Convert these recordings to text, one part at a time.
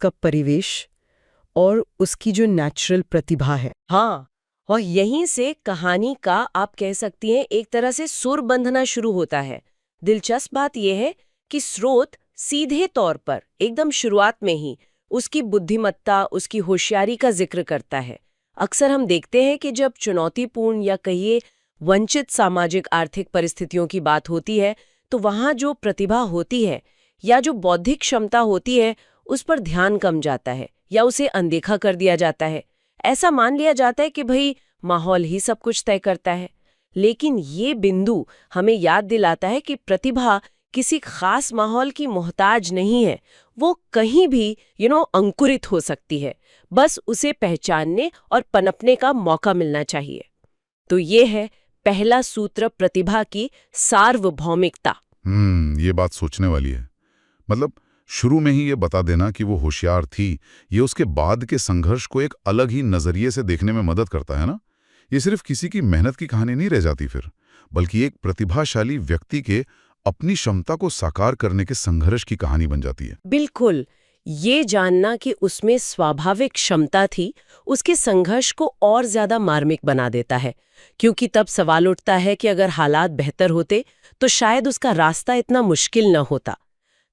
उसका परिवेश और उसकी जो नेचुरल प्रतिभा है। हाँ, और यहीं से कहानी का आप कह सकती हैं एक तरह से सुर बंधना शुरू होता है। दिलचस्प बात यह है कि स्रोत सीधे तौर पर एकदम शुरुआत में ही उसकी बुद्धिमत्ता, उसकी होशियारी का जिक्र करता है। अक्सर हम देखते हैं कि जब चुनौतीपूर्ण या कहिए वंचित सामाजिक आर्थिक परिस्थितियों की बात होती है, तो वहाँ जो प्रतिभा होती है या जो बौद्धिक क्षमता होती है, उस पर ध्यान कम जाता है या उसे अनदेखा कर दिया जाता है। ऐसा मान लिया जाता है कि भाई माहौल ही सब कुछ तय करता है। लेकिन ये बिंदु हमें याद दिलाता है कि प्रतिभा किसी खास माहौल की मोहताज नहीं है। वो कहीं भी अंकुरित हो सकती है। बस उसे पहचानने और पनपने का मौका मिलना चाहिए। तो ये है पहला सूत्र प्रतिभा की सार्वभौमिकता। ये बात सोचने वाली है। मतलब शुरू में ही ये बता देना कि वो होशियार थी, ये उसके बाद के संघर्ष को एक अलग ही नजरिए से देखने में मदद करता है ना। ये सिर्फ किसी की मेहनत की कहानी नहीं रह जाती फिर, बल्कि एक प्रतिभाशाली व्यक्ति के अपनी क्षमता को साकार करने के संघर्ष की कहानी बन जाती है। बिल्कुल, ये जानना कि उसमें स्वाभाविक क्षमता थी, उसके संघर्ष को और ज्यादा मार्मिक बना देता है। क्योंकि तब सवाल उठता है कि अगर हालात बेहतर होते तो शायद उसका रास्ता इतना मुश्किल न होता।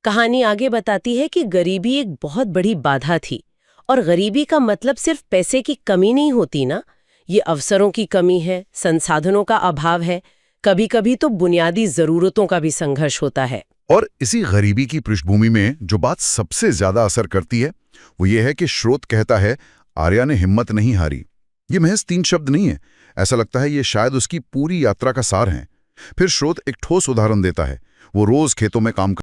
कहानी आगे बताती है कि गरीबी एक बहुत बड़ी बाधा थी, और गरीबी का मतलब सिर्फ पैसे की कमी नहीं होती ना, ये अवसरों की कमी है, संसाधनों का अभाव है, कभी-कभी तो बुनियादी जरूरतों का भी संघर्ष होता है। और इसी गरीबी की पृष्ठभूमि में जो बात सबसे ज्यादा असर करती है वो ये है कि स्रोत कहता है आर्या ने हिम्मत नहीं हारी। ये महज 3 शब्द नहीं है, ऐसा लगता है ये शायद उसकी पूरी यात्रा का सार है। फिर स्रोत एक ठोस उदाहरण देता है। वो रोज खेतों में काम